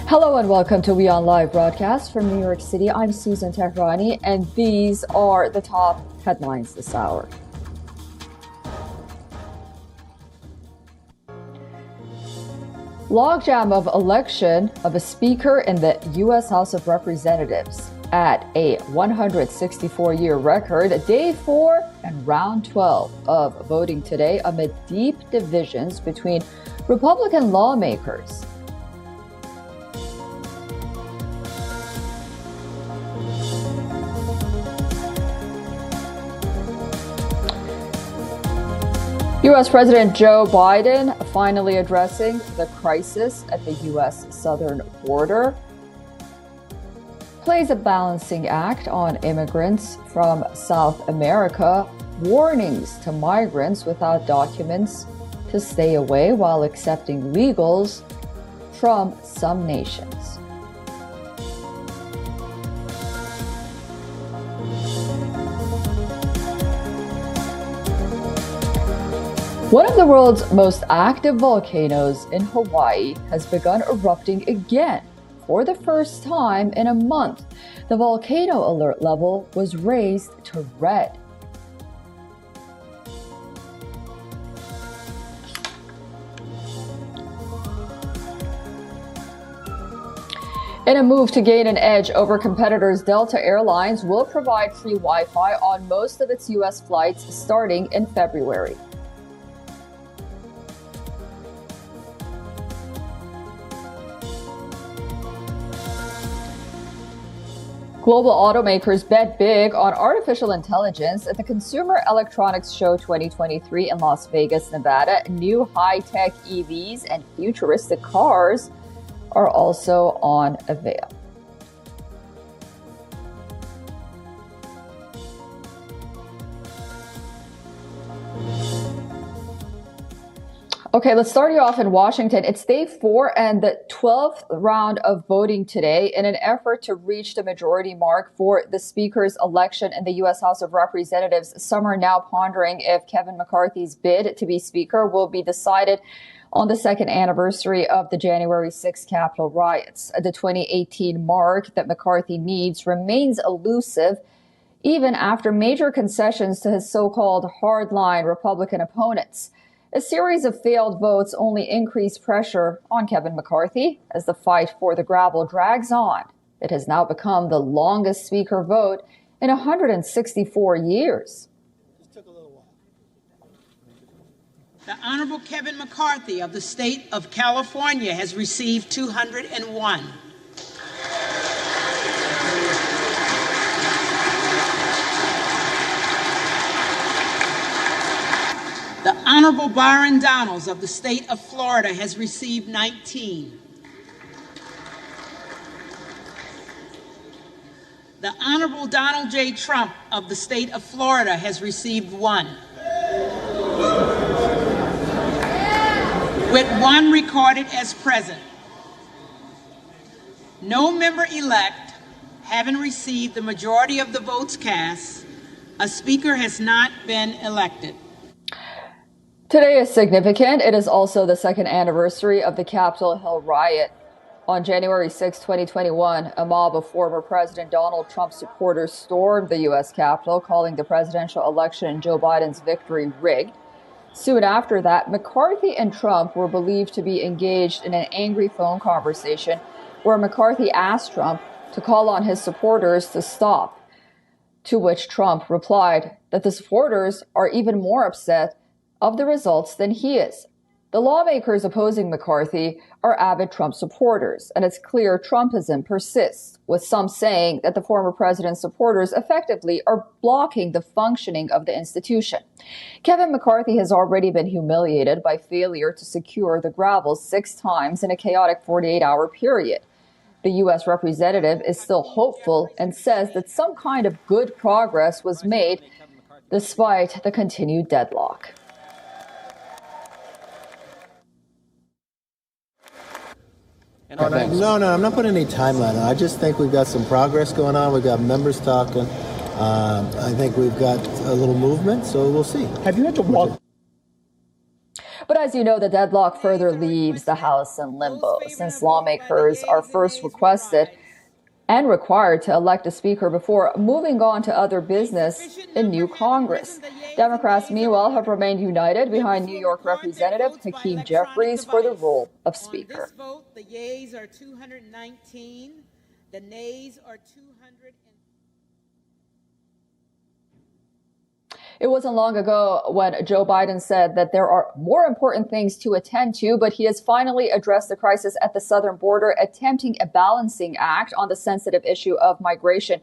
Hello and welcome to WION Live Broadcast from New York City. I'm Susan Tehrani, and these are the top headlines this hour. Logjam of election of a speaker in the U.S. House of Representatives at a 164-year record, day 4 and round 12 of voting today amid deep divisions between Republican lawmakers. U.S. President Joe Biden finally addressing the crisis at the U.S. southern border. Plays a balancing act on immigrants from South America. Warnings to migrants without documents to stay away while accepting legals from some nations. One of the world's most active volcanoes in Hawaii has begun erupting again for the first time in a month. The volcano alert level was raised to red. In a move to gain an edge over competitors, Delta Airlines will provide free Wi-Fi on most of its U.S. flights starting in February. Global automakers bet big on artificial intelligence at the Consumer Electronics Show 2023 in Las Vegas, Nevada. New high-tech EVs and futuristic cars are also on avail. Okay, let's start you off in Washington. It's day 4 and the 12th round of voting today in an effort to reach the majority mark for the Speaker's election in the U.S. House of Representatives. Some are now pondering if Kevin McCarthy's bid to be Speaker will be decided on the second anniversary of the January 6 Capitol riots. The 2018 mark that McCarthy needs remains elusive, even after major concessions to his so-called hardline Republican opponents. A series of failed votes only increase pressure on Kevin McCarthy as the fight for the gavel drags on. It has now become the longest Speaker vote in 164 years. Just took a little while. The Honorable Kevin McCarthy of the state of California has received 201. The Honorable Byron Donalds of the state of Florida has received 19. The Honorable Donald J. Trump of the state of Florida has received 1. With 1 recorded as present. No member-elect having received the majority of the votes cast, a speaker has not been elected. Today is significant. It is also the second anniversary of the Capitol Hill riot. On January 6, 2021, a mob of former President Donald Trump supporters stormed the U.S. Capitol, calling the presidential election and Joe Biden's victory rigged. Soon after that, McCarthy and Trump were believed to be engaged in an angry phone conversation where McCarthy asked Trump to call on his supporters to stop, to which Trump replied that the supporters are even more upset of the results than he is. The lawmakers opposing McCarthy are avid Trump supporters, and it's clear Trumpism persists, with some saying that the former president's supporters effectively are blocking the functioning of the institution. Kevin McCarthy has already been humiliated by failure to secure the gavel 6 times in a chaotic 48-hour period. The U.S. representative is still hopeful and says that some kind of good progress was made despite the continued deadlock. No, I'm not putting any timeline on. I just think we've got some progress going on. We've got members talking. I think we've got a little movement, so we'll see. Have you had to walk? But as you know, the deadlock further leaves the House in limbo, since lawmakers are first requested and required to elect a speaker before moving on to other business in new Congress. Democrats, meanwhile, have remained united behind New York Representative Hakeem Jeffries for the role of speaker. On this vote, the yeas are 219, the nays are 200. It wasn't long ago when Joe Biden said that there are more important things to attend to, but he has finally addressed the crisis at the southern border, attempting a balancing act on the sensitive issue of migration.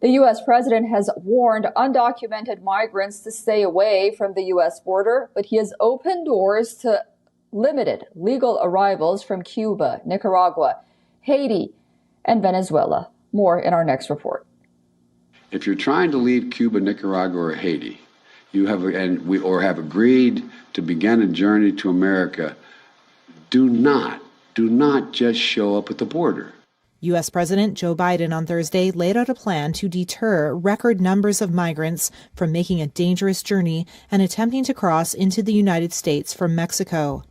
The U.S. president has warned undocumented migrants to stay away from the U.S. border, but he has opened doors to limited legal arrivals from Cuba, Nicaragua, Haiti, and Venezuela. More in our next report. If you're trying to leave Cuba, Nicaragua, or Haiti, or have agreed to begin a journey to America, do not just show up at the border. U.S. President Joe Biden on Thursday laid out a plan to deter record numbers of migrants from making a dangerous journey and attempting to cross into the United States from Mexico.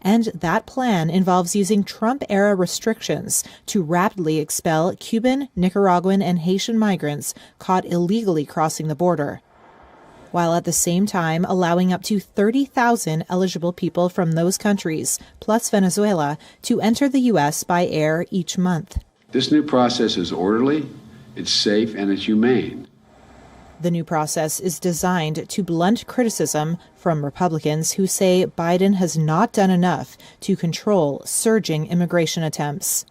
And that plan involves using Trump-era restrictions to rapidly expel Cuban, Nicaraguan, and Haitian migrants caught illegally crossing the border, while at the same time allowing up to 30,000 eligible people from those countries, plus Venezuela, to enter the U.S. by air each month. This new process is orderly, it's safe, and it's humane. The new process is designed to blunt criticism from Republicans who say Biden has not done enough to control surging immigration attempts.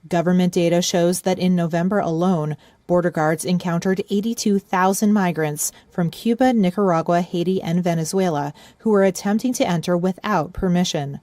Government data shows that in November alone, border guards encountered 82,000 migrants from Cuba, Nicaragua, Haiti, and Venezuela who were attempting to enter without permission.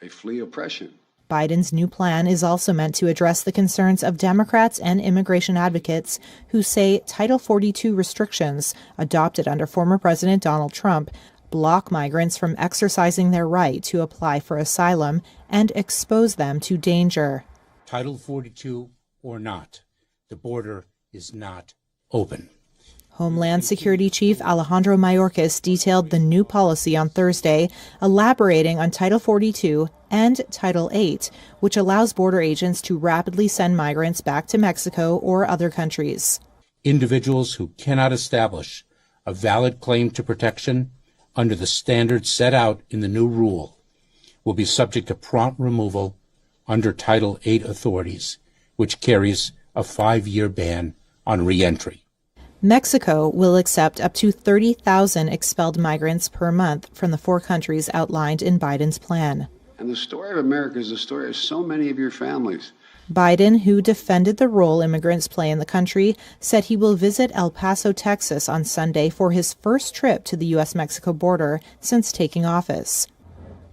They flee oppression. Biden's new plan is also meant to address the concerns of Democrats and immigration advocates who say Title 42 restrictions, adopted under former President Donald Trump, block migrants from exercising their right to apply for asylum and expose them to danger. Title 42 or not, the border is not open. Homeland Security Chief Alejandro Mayorkas detailed the new policy on Thursday, elaborating on Title 42 and Title 8, which allows border agents to rapidly send migrants back to Mexico or other countries. Individuals who cannot establish a valid claim to protection under the standards set out in the new rule will be subject to prompt removal under Title 8 authorities, which carries a 5-year ban on re-entry. Mexico will accept up to 30,000 expelled migrants per month from the 4 countries outlined in Biden's plan. And the story of America is the story of so many of your families. Biden, who defended the role immigrants play in the country, said he will visit El Paso, Texas on Sunday for his first trip to the U.S.-Mexico border since taking office.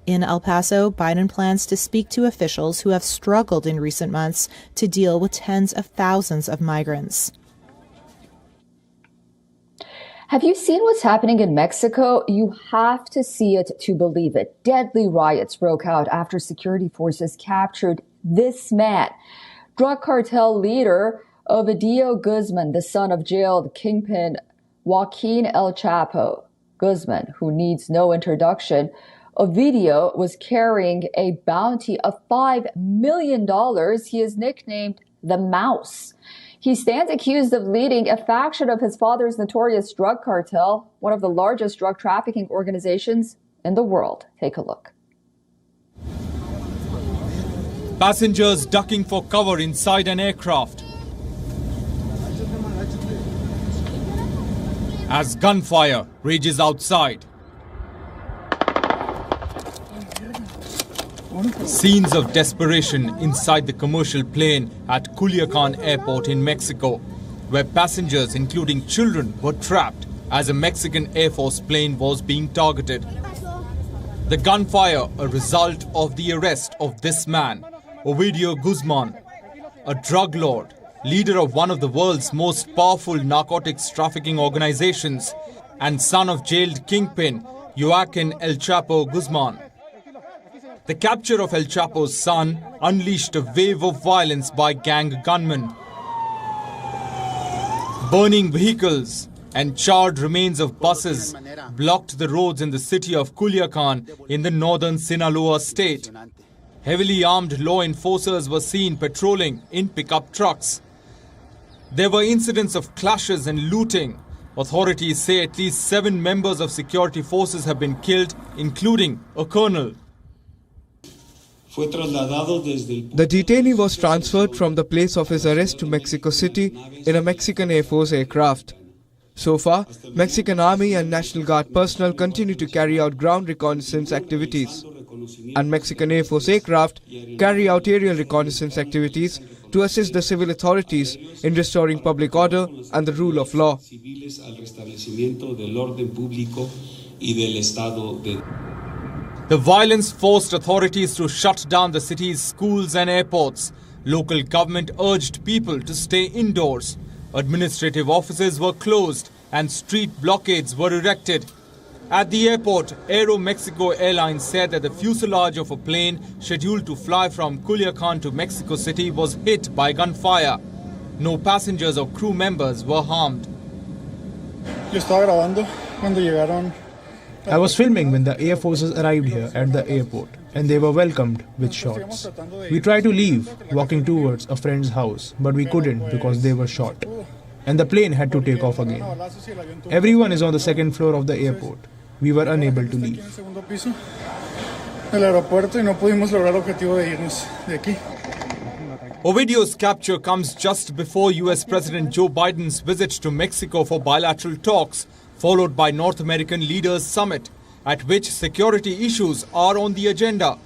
In El Paso, Biden plans to speak to officials who have struggled in recent months to deal with tens of thousands of migrants. Have you seen what's happening in Mexico? You have to see it to believe it. Deadly riots broke out after security forces captured this man, drug cartel leader Ovidio Guzman, the son of jailed kingpin Joaquin El Chapo Guzman, who needs no introduction. Ovidio was carrying a bounty of $5 million. He is nicknamed the Mouse. He stands accused of leading a faction of his father's notorious drug cartel, one of the largest drug trafficking organizations in the world. Take a look. Passengers ducking for cover inside an aircraft as gunfire rages outside. Scenes of desperation inside the commercial plane at Culiacan Airport in Mexico, where passengers, including children, were trapped as a Mexican Air Force plane was being targeted. The gunfire, a result of the arrest of this man, Ovidio Guzman, a drug lord, leader of one of the world's most powerful narcotics trafficking organizations, and son of jailed kingpin Joaquin El Chapo Guzman. The capture of El Chapo's son unleashed a wave of violence by gang gunmen. Burning vehicles, and charred remains of buses blocked the roads in the city of Culiacan in the northern Sinaloa state. Heavily armed law enforcers were seen patrolling in pickup trucks. There were incidents of clashes and looting. Authorities say at least 7 members of security forces have been killed, including a colonel. The detainee was transferred from the place of his arrest to Mexico City in a Mexican Air Force aircraft. So far, Mexican Army and National Guard personnel continue to carry out ground reconnaissance activities, and Mexican Air Force aircraft carry out aerial reconnaissance activities to assist the civil authorities in restoring public order and the rule of law. The violence forced authorities to shut down the city's schools and airports. Local government urged people to stay indoors. Administrative offices were closed and street blockades were erected. At the airport, Aero Mexico Airlines said that the fuselage of a plane scheduled to fly from Culiacan to Mexico City was hit by gunfire. No passengers or crew members were harmed. I was filming when the Air Forces arrived here at the airport, and they were welcomed with shots. We tried to leave, walking towards a friend's house, but we couldn't because they were shot. And the plane had to take off again. Everyone is on the second floor of the airport. We were unable to leave. Ovidio's capture comes just before US President Joe Biden's visit to Mexico for bilateral talks, followed by North American Leaders Summit, at which security issues are on the agenda.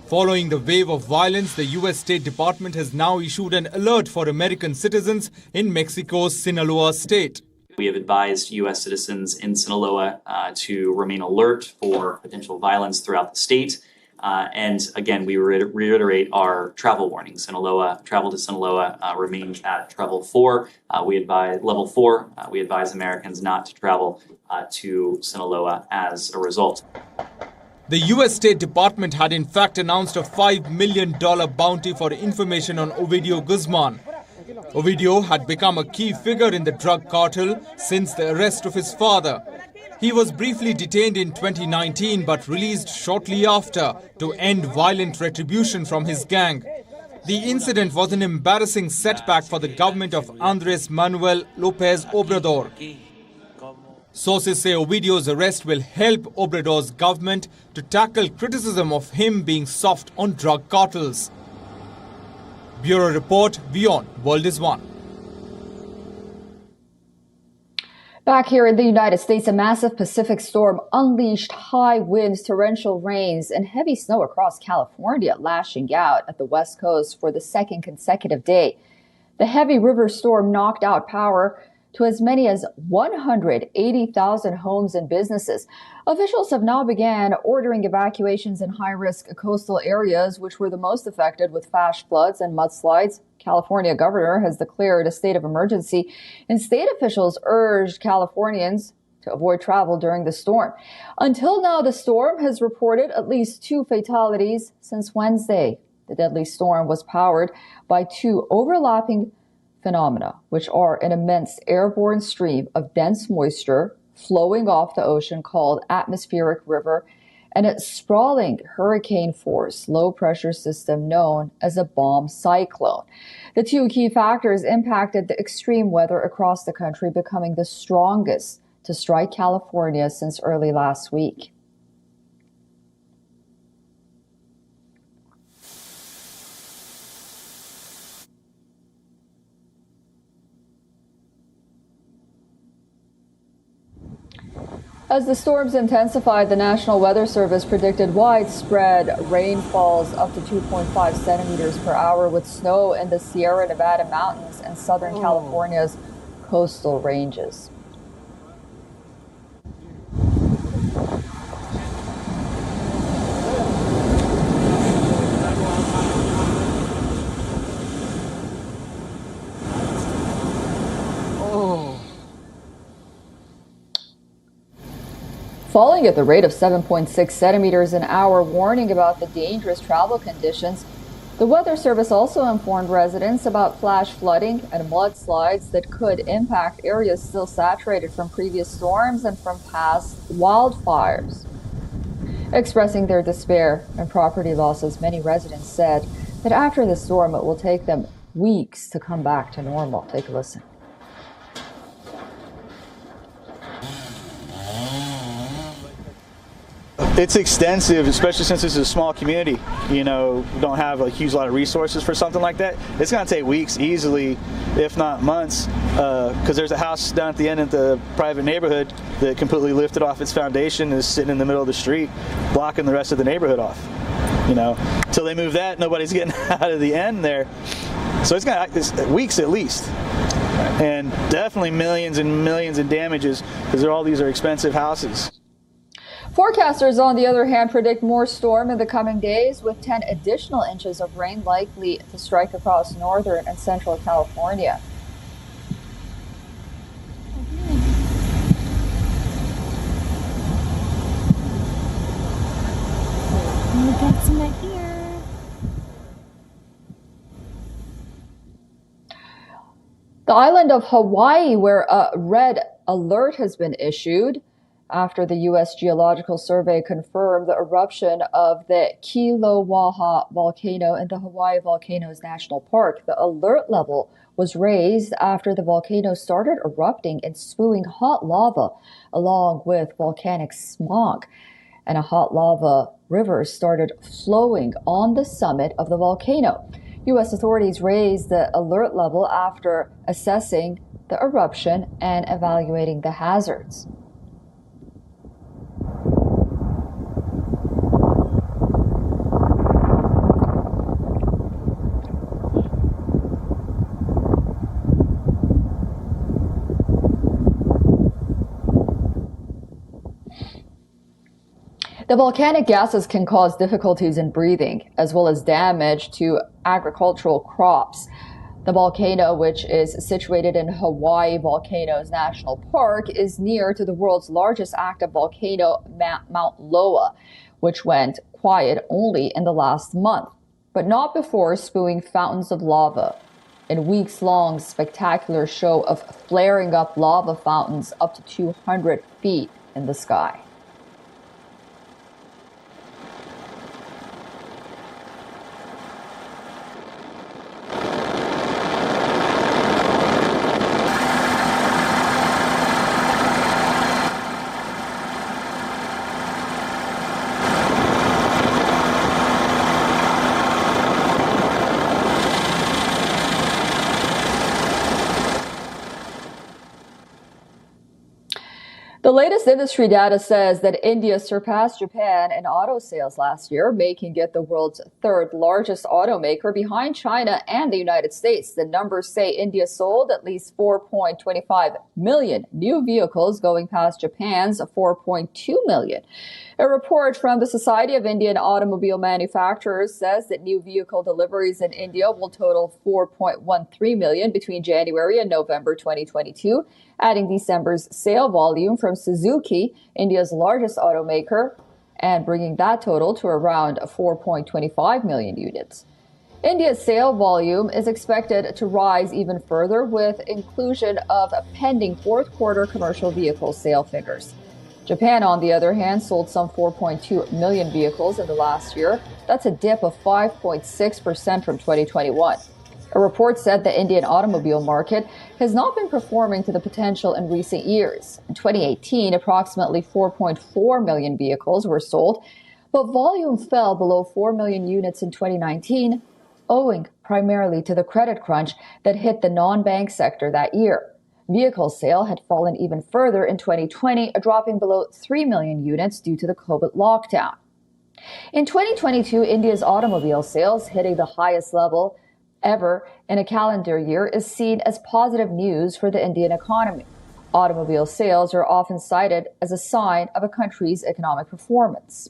Following the wave of violence, the US State Department has now issued an alert for American citizens in Mexico's Sinaloa state. We have advised U.S. citizens in Sinaloa to remain alert for potential violence throughout the state. And again, we reiterate our travel warning. Travel to Sinaloa remains at level 4. We advise Americans not to travel to Sinaloa as a result. The U.S. State Department had in fact announced a $5 million bounty for information on Ovidio Guzman. Ovidio had become a key figure in the drug cartel since the arrest of his father. He was briefly detained in 2019 but released shortly after to end violent retribution from his gang. The incident was an embarrassing setback for the government of Andrés Manuel López Obrador. Sources say Ovidio's arrest will help Obrador's government to tackle criticism of him being soft on drug cartels. Bureau Report, WION, World is One. Back here in the United States, a massive Pacific storm unleashed high winds, torrential rains, and heavy snow across California, lashing out at the West Coast for the second consecutive day. The heavy river storm knocked out power to as many as 180,000 homes and businesses. Officials have now begun ordering evacuations in high-risk coastal areas, which were the most affected with flash floods and mudslides. California governor has declared a state of emergency, and state officials urged Californians to avoid travel during the storm. Until now, the storm has reported at least 2 fatalities since Wednesday. The deadly storm was powered by 2 overlapping phenomena, which are an immense airborne stream of dense moisture flowing off the ocean called atmospheric river, and a sprawling hurricane-force low-pressure system known as a bomb cyclone. The 2 key factors impacted the extreme weather across the country, becoming the strongest to strike California since early last week. As the storms intensified, the National Weather Service predicted widespread rainfalls up to 2.5 centimeters per hour, with snow in the Sierra Nevada mountains and Southern California's coastal ranges. Falling at the rate of 7.6 centimeters an hour, warning about the dangerous travel conditions The Weather Service also informed residents about flash flooding and mudslides that could impact areas still saturated from previous storms and from past wildfires. Expressing their despair and property losses, many residents said that after the storm, it will take them weeks to come back to normal. Take a listen. It's extensive, especially since this is a small community. You know, we don't have a huge lot of resources for something like that. It's going to take weeks easily, if not months, because there's a house down at the end of the private neighborhood that completely lifted off its foundation and is sitting in the middle of the street, blocking the rest of the neighborhood off. You know, until they move that, nobody's getting out of the end there. So it's going to weeks at least. And definitely millions and millions in damages, because all these are expensive houses. Forecasters, on the other hand, predict more storm in the coming days, with 10 additional inches of rain likely to strike across northern and central California. That's in my ear. The island of Hawaii, where a red alert has been issued after the U.S. Geological Survey confirmed the eruption of the Kilauea volcano in the Hawaii Volcanoes National Park. The alert level was raised after the volcano started erupting and spewing hot lava along with volcanic smog. And a hot lava river started flowing on the summit of the volcano. U.S. authorities raised the alert level after assessing the eruption and evaluating the hazards. The volcanic gases can cause difficulties in breathing, as well as damage to agricultural crops. The volcano, which is situated in Hawaii Volcanoes National Park, is near to the world's largest active volcano, Mount Loa, which went quiet only in the last month, but not before spewing fountains of lava. In weeks-long spectacular show of flaring up lava fountains up to 200 feet in the sky. The latest industry data says that India surpassed Japan in auto sales last year, making it the world's third largest automaker behind China and the United States. The numbers say India sold at least 4.25 million new vehicles, going past Japan's 4.2 million. A report from the Society of Indian Automobile Manufacturers says that new vehicle deliveries in India will total 4.13 million between January and November 2022, adding December's sale volume from Suzuki, India's largest automaker, and bringing that total to around 4.25 million units. India's sale volume is expected to rise even further with inclusion of pending fourth quarter commercial vehicle sale figures. Japan, on the other hand, sold some 4.2 million vehicles in the last year. That's a dip of 5.6% from 2021. A report said the Indian automobile market has not been performing to the potential in recent years. In 2018, approximately 4.4 million vehicles were sold, but volume fell below 4 million units in 2019, owing primarily to the credit crunch that hit the non-bank sector that year. Vehicle sale had fallen even further in 2020, dropping below 3 million units due to the COVID lockdown. In 2022, India's automobile sales hitting the highest level ever in a calendar year is seen as positive news for the Indian economy. Automobile sales are often cited as a sign of a country's economic performance.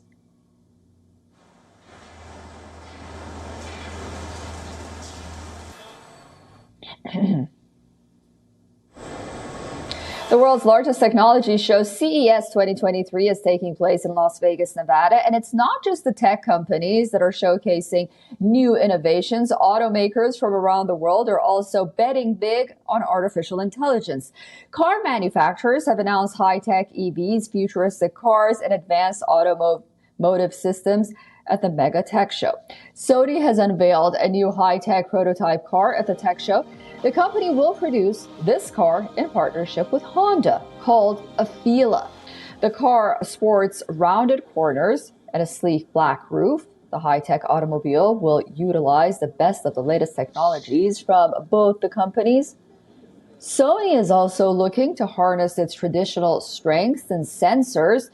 The world's largest technology show, CES 2023, is taking place in Las Vegas, Nevada. And it's not just the tech companies that are showcasing new innovations. Automakers from around the world are also betting big on artificial intelligence. Car manufacturers have announced high-tech EVs, futuristic cars, and advanced automotive systems at the Mega Tech Show. Sony has unveiled a new high-tech prototype car at the tech show. The company will produce this car in partnership with Honda, called Afeela. The car sports rounded corners and a sleek black roof. The high-tech automobile will utilize the best of the latest technologies from both the companies. Sony is also looking to harness its traditional strengths and sensors.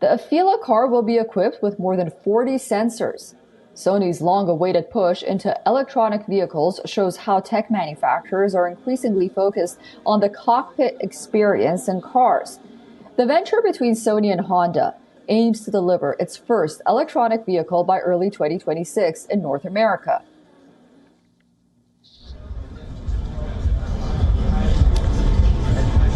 The Afeela car will be equipped with more than 40 sensors. Sony's long-awaited push into electronic vehicles shows how tech manufacturers are increasingly focused on the cockpit experience in cars. The venture between Sony and Honda aims to deliver its first electronic vehicle by early 2026 in North America.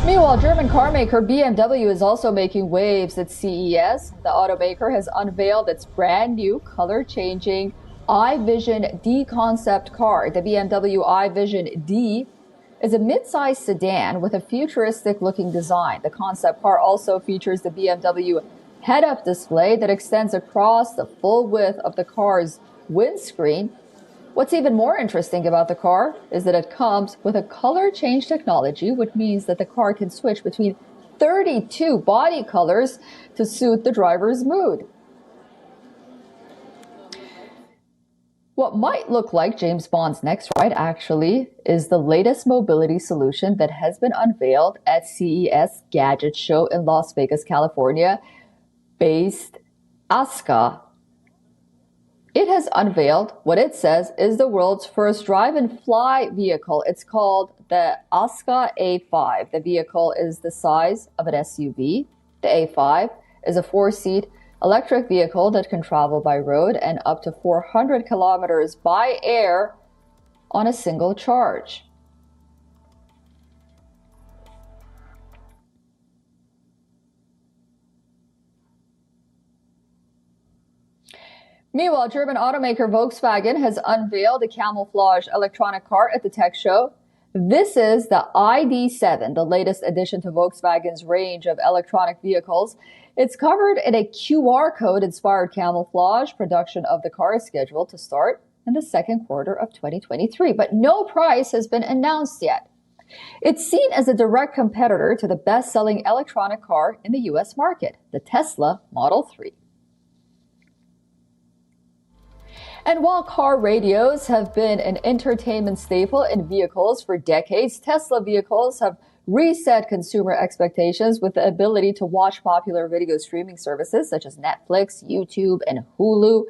Meanwhile, German carmaker BMW is also making waves at CES. The automaker has unveiled its brand new color-changing iVision D concept car. The BMW iVision D is a mid-sized sedan with a futuristic-looking design. The concept car also features the BMW head-up display that extends across the full width of the car's windscreen. What's even more interesting about the car is that it comes with a color change technology, which means that the car can switch between 32 body colors to suit the driver's mood. What might look like James Bond's next ride actually is the latest mobility solution that has been unveiled at CES Gadget Show in Las Vegas, California, based Aska. It has unveiled what it says is the world's first drive-and-fly vehicle. It's called the Aska A5. The vehicle is the size of an SUV. The A5 is a 4-seat electric vehicle that can travel by road and up to 400 kilometers by air on a single charge. Meanwhile, German automaker Volkswagen has unveiled a camouflage electronic car at the tech show. This is the ID.7, the latest addition to Volkswagen's range of electronic vehicles. It's covered in a QR code-inspired camouflage. Production of the car is scheduled to start in the second quarter of 2023, but no price has been announced yet. It's seen as a direct competitor to the best-selling electronic car in the U.S. market, the Tesla Model 3. And while car radios have been an entertainment staple in vehicles for decades, Tesla vehicles have reset consumer expectations with the ability to watch popular video streaming services such as Netflix, YouTube, and Hulu.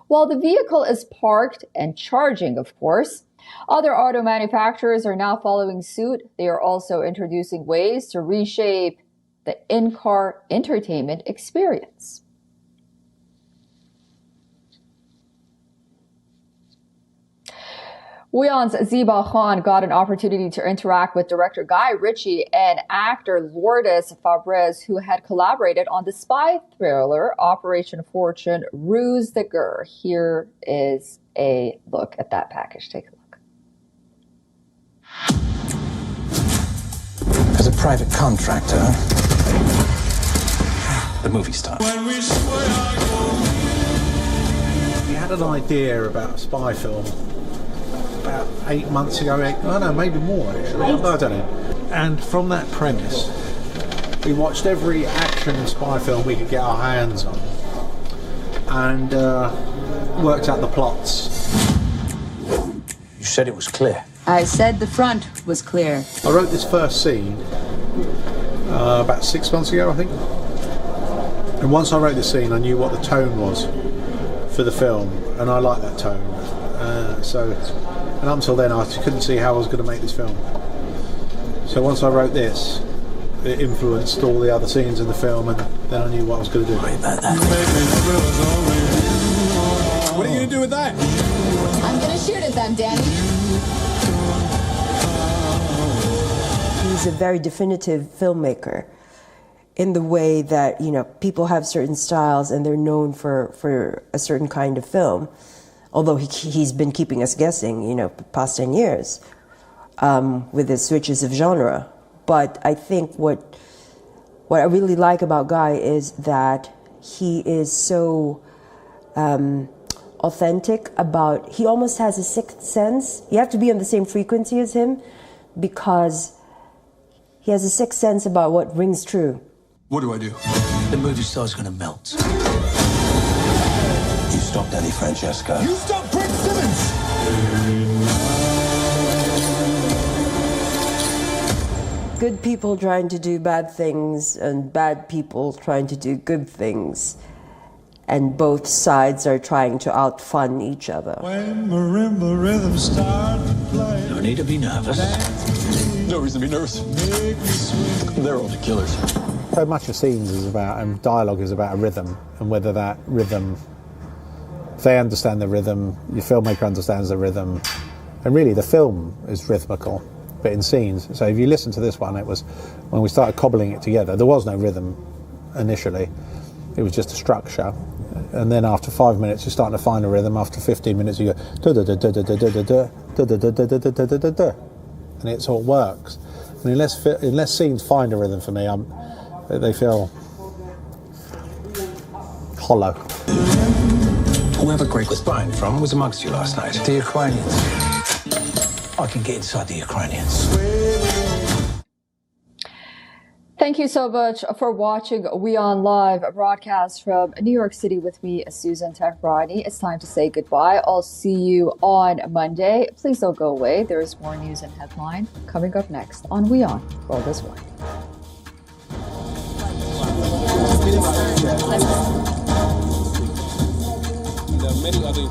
While the vehicle is parked and charging, of course, other auto manufacturers are now following suit. They are also introducing ways to reshape the in-car entertainment experience. WION's Ziba Khan got an opportunity to interact with director Guy Ritchie and actor Lourdes Fabrez, who had collaborated on the spy thriller Operation Fortune Ruse de Guerre. Here is a look at that package. Take a look. As a private contractor, the movie star. We had an idea about a spy film about 8 months ago. I know, maybe more actually. I don't know. And from that premise, we watched every action spy film we could get our hands on and worked out the plots. You said it was clear. I said the front was clear. I wrote this first scene about 6 months ago, I think. And once I wrote the scene, I knew what the tone was for the film, and I liked that tone. And up until then, I couldn't see how I was going to make this film. So once I wrote this, it influenced all the other scenes in the film, and then I knew what I was going to do. What are you going to do with that? I'm going to shoot at them, Danny. He's a very definitive filmmaker in the way that, you know, people have certain styles and they're known for a certain kind of film. Although he's been keeping us guessing, you know, past 10 years with his switches of genre. But I think what I really like about Guy is that he is so authentic about, he almost has a sixth sense. You have to be on the same frequency as him because he has a sixth sense about what rings true. What do I do? The movie star's gonna melt. You stop Daddy Francesco. You stop Brett Simmons! Good people trying to do bad things and bad people trying to do good things. And both sides are trying to outfun each other. When marimba rhythms start to play. No need to be nervous. No reason to be nervous. They're all the killers. So much of scenes is about, and dialogue is about a rhythm, and whether that rhythm, if they understand the rhythm, your filmmaker understands the rhythm, and really the film is rhythmical, but in scenes. So if you listen to this one, it was, when we started cobbling it together, there was no rhythm initially, it was just a structure. And then after 5 minutes, you're starting to find a rhythm. After 15 minutes, you go da-da-da-da-da-da-da-da, da-da-da-da-da-da-da-da, and it sort of works. And unless scenes find a rhythm for me, they feel hollow. Whoever Greg was buying from was amongst you last night. The Ukrainians. I can get inside the Ukrainians. Thank you so much for watching WION Live Broadcast from New York City with me, Susan Tehrani. It's time to say goodbye. I'll see you on Monday. Please don't go away. There is more news and headline coming up next on WION World is One. There are many other